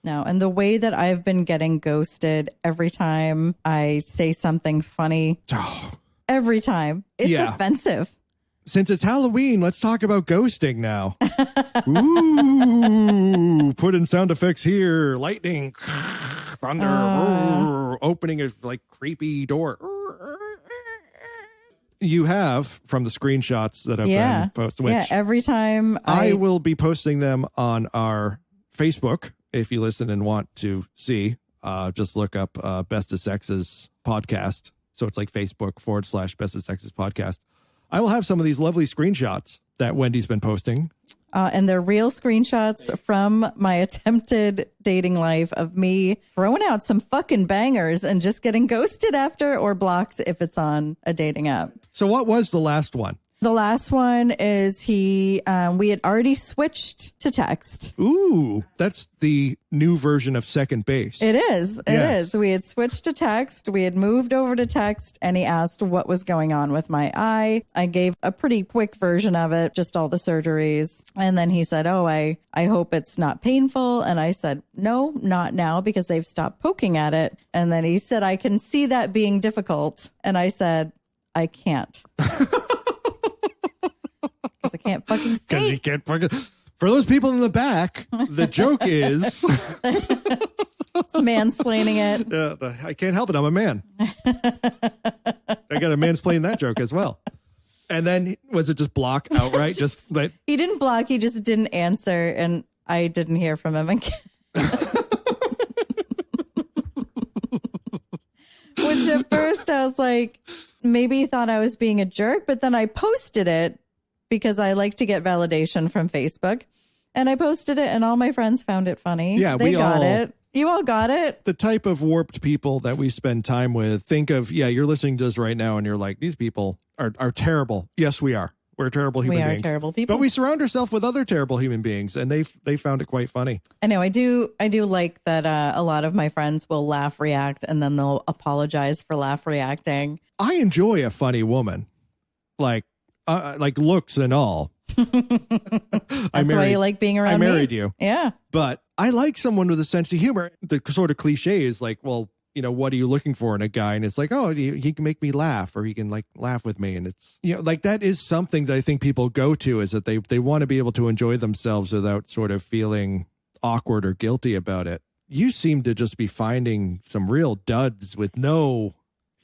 No. And the way that I've been getting ghosted every time I say something funny, every time, it's offensive. Since it's Halloween, let's talk about ghosting now. Ooh, put in sound effects here. Lightning, thunder, opening a like creepy door. You have from the screenshots that have been posted. Which every time I will be posting them on our Facebook. If you listen and want to see, just look up Bestest Exes Podcast. So it's like Facebook /Bestest Exes Podcast. I will have some of these lovely screenshots that Wendy's been posting. And they're real screenshots from my attempted dating life of me throwing out some fucking bangers and just getting ghosted after or blocked if it's on a dating app. So what was the last one? The last one is we had already switched to text. Ooh, that's the new version of second base. It is. It is. We had switched to text. We had moved over to text and he asked what was going on with my eye. I gave a pretty quick version of it, just all the surgeries. And then he said, I hope it's not painful. And I said, no, not now because they've stopped poking at it. And then he said, I can see that being difficult. And I said, I can't. I can't fucking see. Because you can't fucking. For those people in the back, the joke is mansplaining it. I can't help it. I'm a man. I got to mansplain that joke as well. And then was it just block outright? He didn't block. He just didn't answer, and I didn't hear from him again. Which at first I was like, maybe he thought I was being a jerk, but then I posted it. Because I like to get validation from Facebook. And I posted it and all my friends found it funny. Yeah, they got it. You all got it. The type of warped people that we spend time with. Think of, you're listening to this right now and you're like, these people are terrible. Yes, we are. We're terrible human beings. We are terrible people. But we surround ourselves with other terrible human beings and they found it quite funny. I know. I do like that a lot of my friends will laugh react and then they'll apologize for laugh reacting. I enjoy a funny woman. Like looks and all. That's why you like being around me. I married you. Yeah. But I like someone with a sense of humor. The sort of cliche is like, well, what are you looking for in a guy? And it's like, oh, he can make me laugh or he can like laugh with me. And it's, like that is something that I think people go to is that they want to be able to enjoy themselves without sort of feeling awkward or guilty about it. You seem to just be finding some real duds with no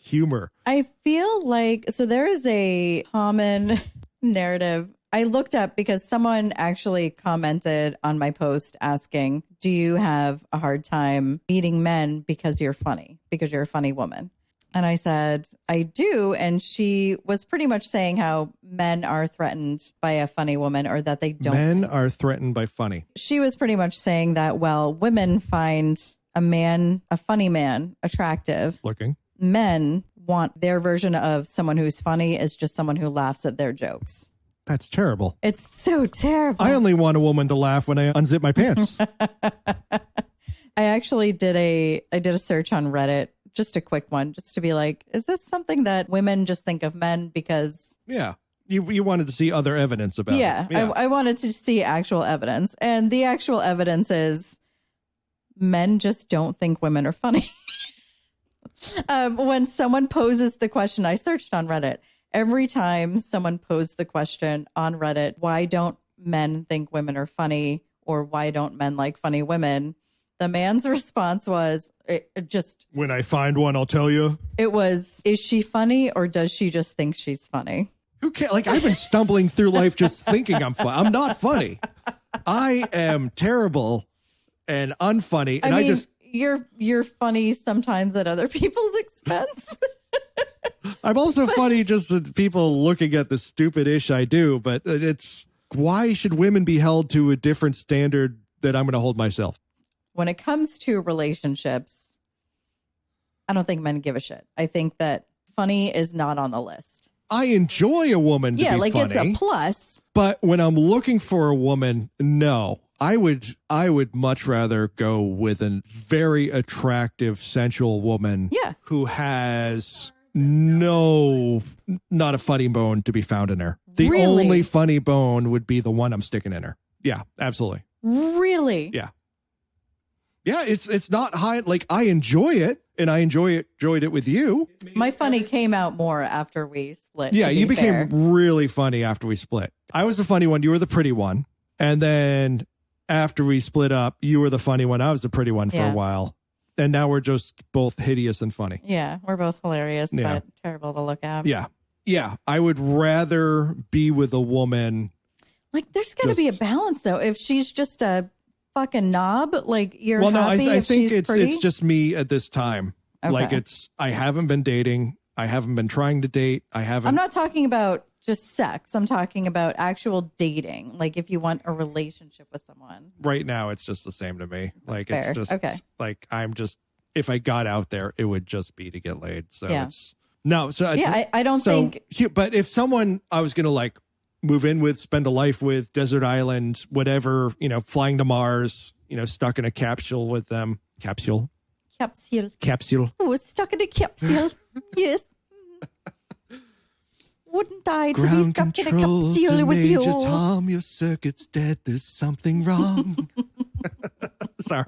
humor. I feel like, so there is a common narrative I looked up because someone actually commented on my post asking, do you have a hard time meeting men because you're funny, because you're a funny woman? And I said, I do. And she was pretty much saying how men are threatened by a funny woman or that they don't. Men are threatened by funny. She was pretty much saying that, well, women find a funny man attractive. Looking. Men want their version of someone who's funny is just someone who laughs at their jokes. That's terrible. It's so terrible. I only want a woman to laugh when I unzip my pants. I actually did a search on Reddit, just a quick one, just to be like, is this something that women just think of men because... Yeah. You wanted to see other evidence about it. Yeah. I wanted to see actual evidence. And the actual evidence is men just don't think women are funny. When someone poses the question, I searched on Reddit. Every time someone posed the question on Reddit, why don't men think women are funny? Or why don't men like funny women? The man's response was when I find one, I'll tell you. It was, is she funny or does she just think she's funny? Who cares? Like, I've been stumbling through life just thinking I'm funny. I'm not funny. I am terrible and unfunny. And I mean, you're funny sometimes at other people's expense. I'm also funny just at people looking at the stupid ish I do. But it's, why should women be held to a different standard that I'm going to hold myself? When it comes to relationships, I don't think men give a shit. I think that funny is not on the list. I enjoy a woman to be like funny. It's a plus. But when I'm looking for a woman, no. I would much rather go with a very attractive, sensual woman who has not a funny bone to be found in her. The only funny bone would be the one I'm sticking in her. Yeah, absolutely. Really? Yeah. Yeah, it's not high. Like, I enjoy it, and I enjoyed it with you. My funny came out more after we split. Yeah, you became fair. really funny after we split. I was the funny one. You were the pretty one. And then after we split up, you were the funny one. I was the pretty one for a while. And now we're just both hideous and funny. Yeah, we're both hilarious, but terrible to look at. Yeah. Yeah. I would rather be with a woman. Like, there's got to be a balance, though. If she's just a fucking knob, like, you're happy I if think she's pretty? it's just me at this time. Okay. Like, I haven't been dating. I haven't been trying to date. I'm not talking about just sex. I'm talking about actual dating. Like, if you want a relationship with someone. Right now, it's just the same to me. Like, Fair. it's just like, if I got out there, it would just be to get laid. So it's no. So I don't think. But if someone I was going to like move in with, spend a life with, desert island, whatever, flying to Mars, stuck in a capsule with them. Capsule. Oh, stuck in a capsule. Yes. Wouldn't I to be stuck in a capsule with you? Major Tom, your circuit's dead. There's something wrong. Sorry.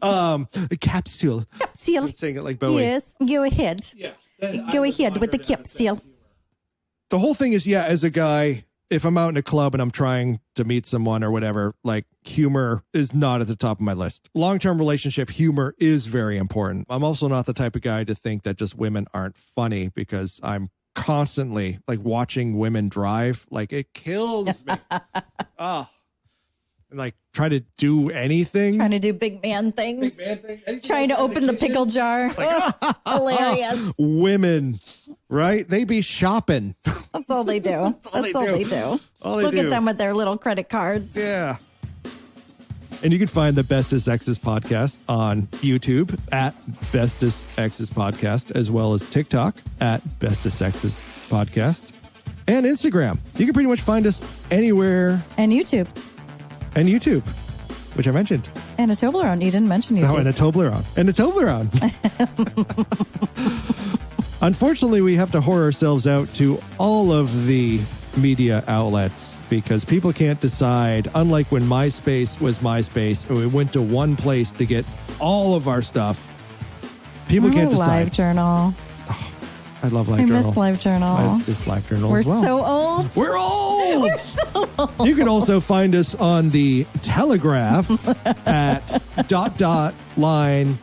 A capsule. Capsule. Saying it like Bowie. Yes, go ahead. Yeah. Go ahead with the capsule. The whole thing is, as a guy, if I'm out in a club and I'm trying to meet someone or whatever, like, humor is not at the top of my list. Long-term relationship humor is very important. I'm also not the type of guy to think that just women aren't funny, because I'm constantly like watching women drive. Like, it kills me. Like, try to do anything. Trying to do big man things. Trying to open the pickle jar. Like, hilarious. Women, right? They be shopping. That's all they do. That's all they do. Look at them with their little credit cards. Yeah. And you can find the Bestest Exes Podcast on YouTube at Bestest Exes Podcast, as well as TikTok at Bestest Exes Podcast, and Instagram. You can pretty much find us anywhere. And YouTube. Which I mentioned. And a Toblerone. You didn't mention YouTube. Oh, and a Toblerone. Unfortunately, we have to whore ourselves out to all of the media outlets, because people can't decide. Unlike when MySpace was MySpace, we went to one place to get all of our stuff. People can't decide. LiveJournal. Oh, I love LiveJournal. I miss LiveJournal. I miss LiveJournal. We're as well. so old. We're old. We're so old. You can also find us on the Telegraph at ..line